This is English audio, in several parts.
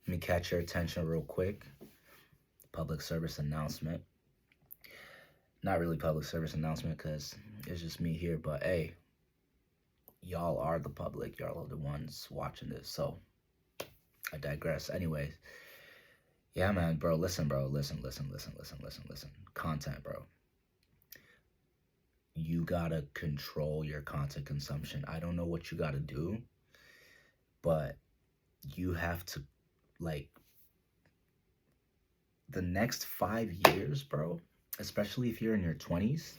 Let me catch your attention real quick. Public service announcement. Not really public service announcement because it's just me here, but hey, y'all are the public. Y'all are the ones watching this. So I digress. Anyways, yeah, man, bro. Listen, bro. Listen. Content, bro. You gotta control your content consumption. I don't know what you gotta do, but you have to, like, the next 5 years, bro, especially if you're in your 20s,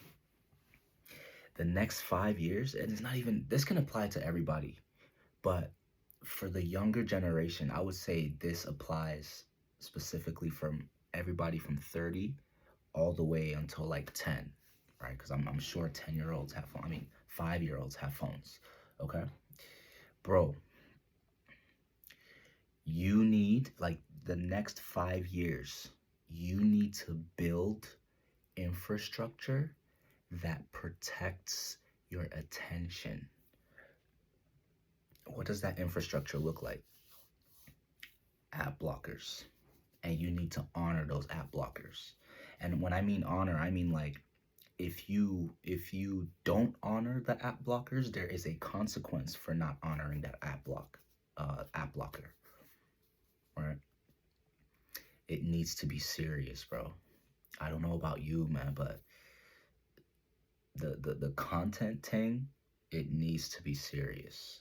the next 5 years, and it's not even, this can apply to everybody, but for the younger generation, I would say this applies specifically from everybody from 30 all the way until like 10, right? Because I'm sure 10-year-olds have phones. I mean, 5-year-olds have phones, okay? Bro, you need, like, the next 5 years, you need to build infrastructure that protects your attention. What does that infrastructure look like? App blockers. And you need to honor those app blockers. And when I mean honor, I mean, like, if you don't honor the app blockers, there is a consequence for not honoring that app blocker. Right? It needs to be serious, bro. I don't know about you, man, but the content thing, it needs to be serious.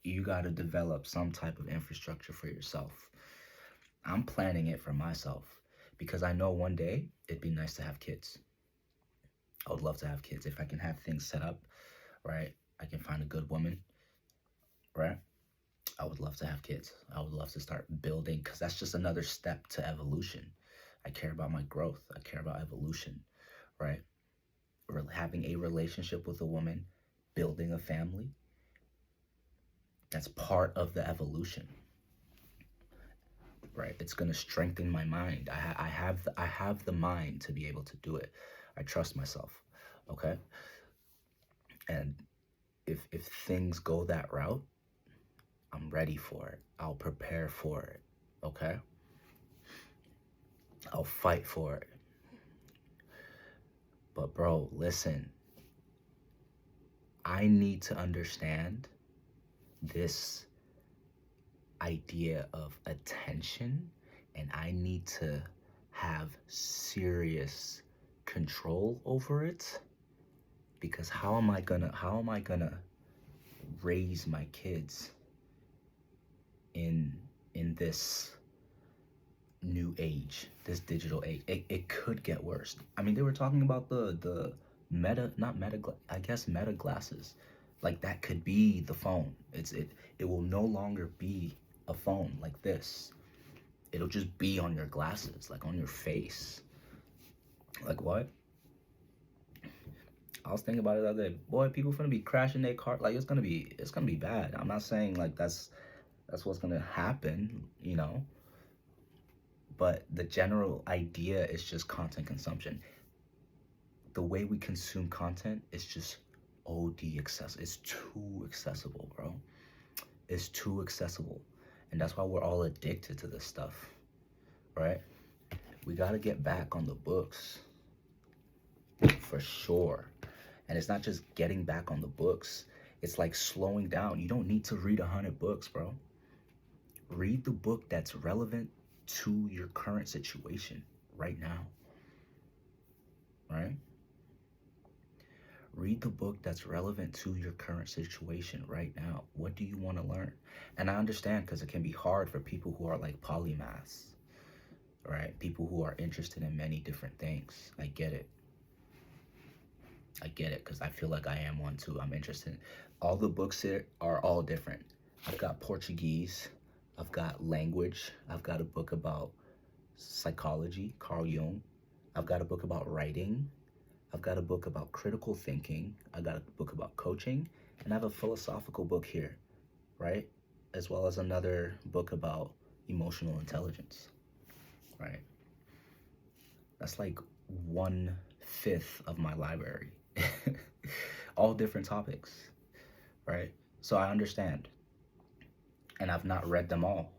You got to develop some type of infrastructure for yourself. I'm planning it for myself because I know one day it'd be nice to have kids. I would love to have kids if I can have things set up, right? I can find a good woman, right? I would love to have kids. I would love to start building, because that's just another step to evolution. I care about my growth. I care about evolution, right? Or having a relationship with a woman, building a family. That's part of the evolution, right? It's gonna strengthen my mind. I have the mind to be able to do it. I trust myself, okay? And if things go that route, I'm ready for it. I'll prepare for it, okay? I'll fight for it. But bro, listen, I need to understand this idea of attention, and I need to have serious control over it, because how am I gonna raise my kids in this new age, this digital age? It could get worse. I mean, they were talking about the meta, not meta, I guess meta glasses. Like, that could be the phone. It will no longer be a phone like this. It'll just be on your glasses, like on your face. Like, what? I was thinking about it the other day. Boy, people finna be crashing their car. Like, it's gonna be bad. I'm not saying like that's what's gonna happen, you know. But the general idea is just content consumption. The way we consume content is just OD accessible. It's too accessible, bro. It's too accessible. And that's why we're all addicted to this stuff, right? We gotta get back on the books, for sure. And it's not just getting back on the books. It's like slowing down. You don't need to read 100 books, bro. Read the book that's relevant to your current situation right now, right? Read the book that's relevant to your current situation right now. What do you want to learn? And I understand, because it can be hard for people who are like polymaths, right? People who are interested in many different things. I get it. I get it, because I feel like I am one too. I'm interested. All the books here are all different. I've got Portuguese. I've got language. I've got a book about psychology, Carl Jung. I've got a book about writing. I've got a book about critical thinking. I got a book about coaching. And I have a philosophical book here, right? As well as another book about emotional intelligence, right? That's like 1/5 of my library. All different topics, right? So I understand. And I've not read them all.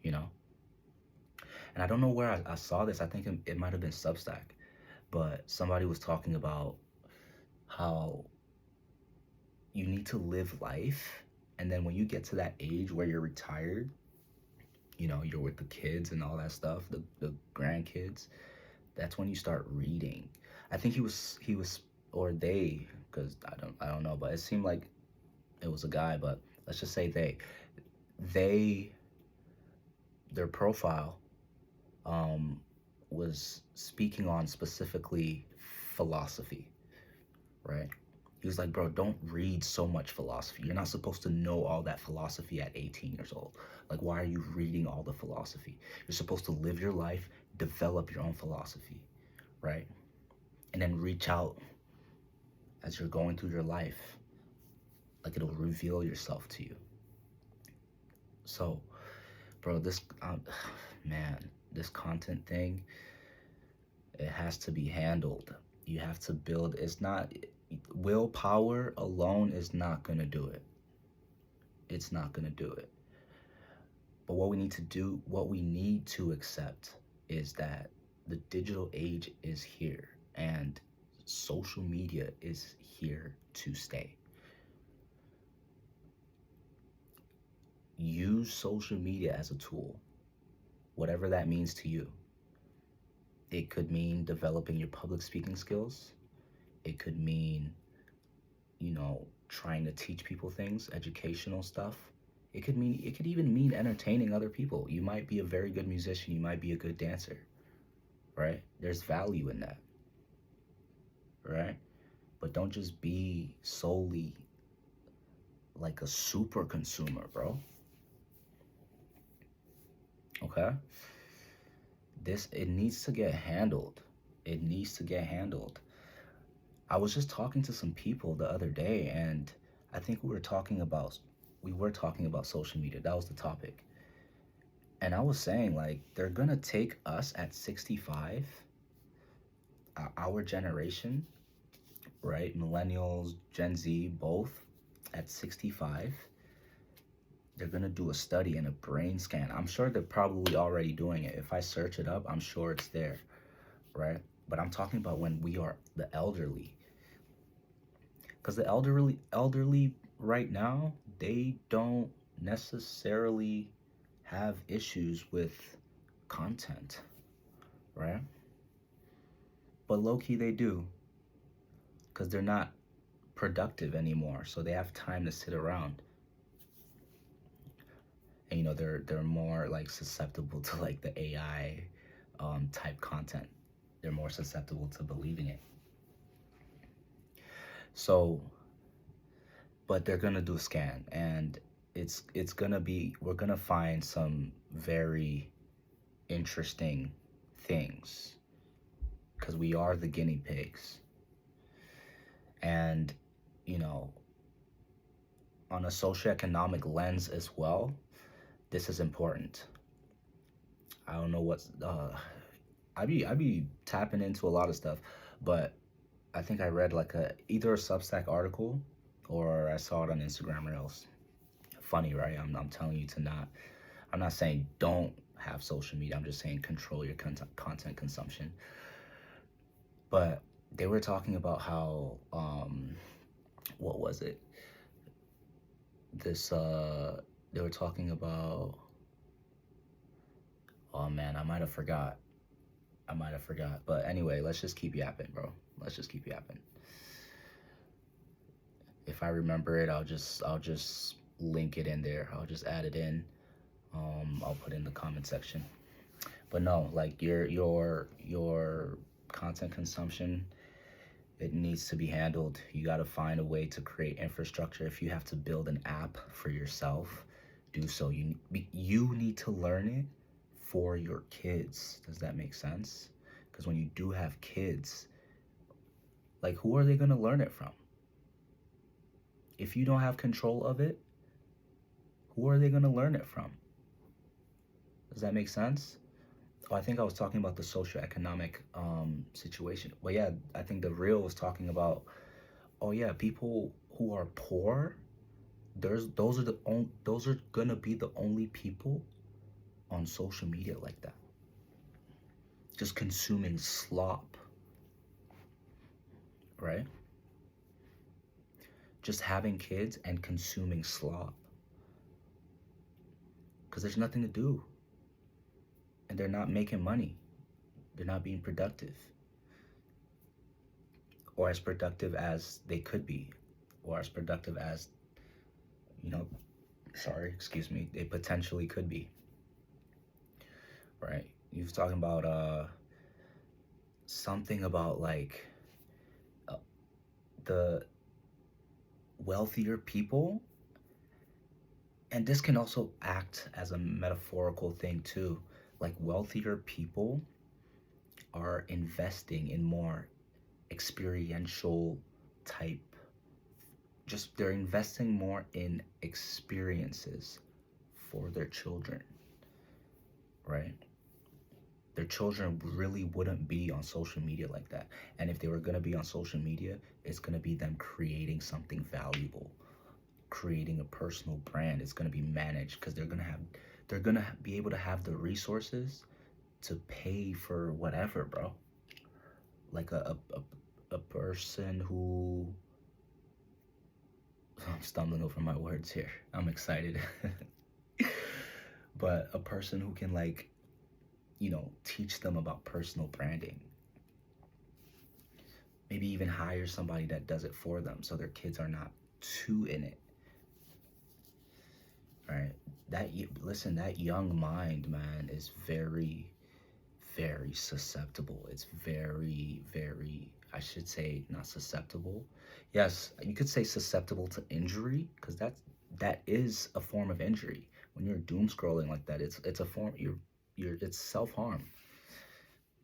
you know? And I don't know where I saw this. I think it might have been Substack, but somebody was talking about how you need to live life. And then when you get to that age where you're retired, you know, you're with the kids and all that stuff, the grandkids, that's when you start reading. I think he was or they, because I don't know, but it seemed like it was a guy, but let's just say they their profile um was speaking on specifically philosophy, right? He was like, bro, don't read so much philosophy. You're not supposed to know all that philosophy at 18 years old. Like, why are you reading all the philosophy? You're supposed to live your life, develop your own philosophy, right? And then reach out as you're going through your life. Like, it'll reveal yourself to you. So, bro, this, man, this content thing, it has to be handled. You have to build, it's not, willpower alone is not going to do it. It's not going to do it. But what we need to do, what we need to accept is that the digital age is here and social media is here to stay. Use social media as a tool, whatever that means to you. It could mean developing your public speaking skills. It could mean, trying to teach people things, educational stuff. It could even mean entertaining other people. You might be a very good musician, you might be a good dancer, right? There's value in that, right? But don't just be solely like a super consumer, bro. Okay? It needs to get handled. It needs to get handled. I was just talking to some people the other day, and I think we were talking about social media. That was the topic. And I was saying, like, they're gonna take us at 65, our generation, right? Millennials, Gen Z, both at 65. They're gonna do a study and a brain scan. I'm sure they're probably already doing it. If I search it up, I'm sure it's there, right? But I'm talking about when we are the elderly. Because the elderly right now, they don't necessarily have issues with content, right? But low-key they do, because they're not productive anymore, so they have time to sit around. And they're more like susceptible to like the AI type content. They're more susceptible to believing it. So, but they're gonna do a scan, and we're gonna find some very interesting things, because we are the guinea pigs. And on a socioeconomic lens as well, this is important. I don't know what's I be tapping into a lot of stuff, but I think I read like either a Substack article or I saw it on Instagram Reels. Funny, right? I'm telling you to not. I'm not saying don't have social media. I'm just saying control your content consumption. But they were talking about how what was it? They were talking about, oh man, I might have forgot. But anyway, let's just keep yapping, bro. Let's just keep yapping. If I remember it, I'll just link it in there. I'll just add it in. I'll put it in the comment section. But no, like your content consumption, it needs to be handled. You got to find a way to create infrastructure. If you have to build an app for yourself, do so. You need to learn it for your kids. Does that make sense? Because when you do have kids, like, who are they going to learn it from? If you don't have control of it, who are they going to learn it from? Does that make sense? Oh, I think I was talking about the socioeconomic situation. Well, yeah, I think the reel was talking about, oh yeah, people who are poor, those are gonna be the only people on social media like that. Just consuming slop, right? Just having kids and consuming slop. Because there's nothing to do. And they're not making money. They're not being productive. Or as productive as they could be. Or as productive as, excuse me, they potentially could be. Right? You're talking about something about like the wealthier people, and this can also act as a metaphorical thing too. Like wealthier people are investing in more experiential type, just they're investing more in experiences for their children, right? Their children really wouldn't be on social media like that. And if they were going to be on social media, it's going to be them creating something valuable, creating a personal brand. It's going to be managed because they're going to be able to have the resources to pay for whatever, bro. Like a person who, I'm stumbling over my words here. I'm excited. But a person who can like, teach them about personal branding. Maybe even hire somebody that does it for them so their kids are not too in it. Right? That young mind, man, is very, very susceptible. It's very, very, I should say not susceptible. Yes, you could say susceptible to injury, because that is a form of injury. When you're doom scrolling like that, it's a form, it's self-harm.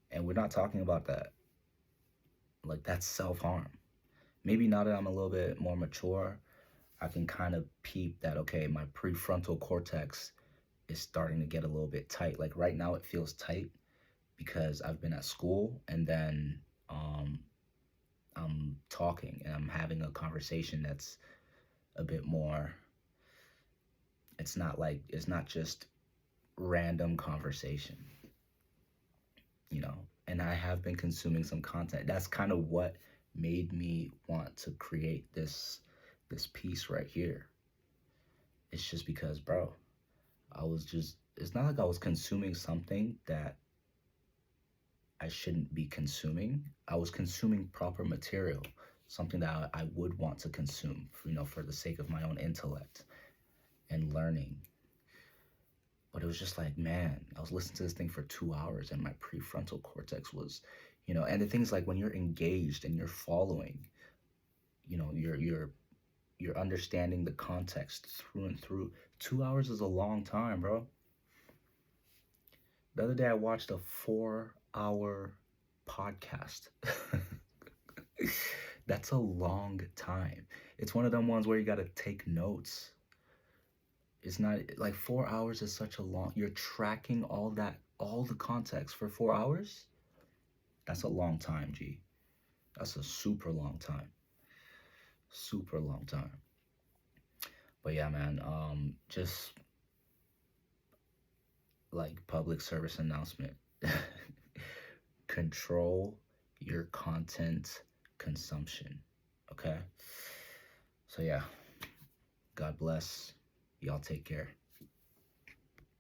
And we're not talking about that. Like, that's self-harm. Maybe now that I'm a little bit more mature, I can kind of peep that, okay, my prefrontal cortex is starting to get a little bit tight. Like right now it feels tight because I've been at school, and then I'm talking and I'm having a conversation that's a bit more, it's not just random conversation, and I have been consuming some content. That's kind of what made me want to create this piece right here. It's just because, bro, it's not like I was consuming something that I shouldn't be consuming. I was consuming proper material, something that I would want to consume, for the sake of my own intellect and learning. But it was just like, man, I was listening to this thing for 2 hours and my prefrontal cortex was, and the things like when you're engaged and you're following, you're understanding the context through and through. 2 hours is a long time, bro. The other day I watched a 4-hour podcast. That's a long time. It's one of them ones where you got to take notes. It's not like 4 hours is such a long, you're tracking all the context for 4 hours. That's a long time, G. That's a super long time. Super long time. But yeah, man, just like public service announcement. Control your content consumption. Okay? So yeah, God bless. Y'all take care.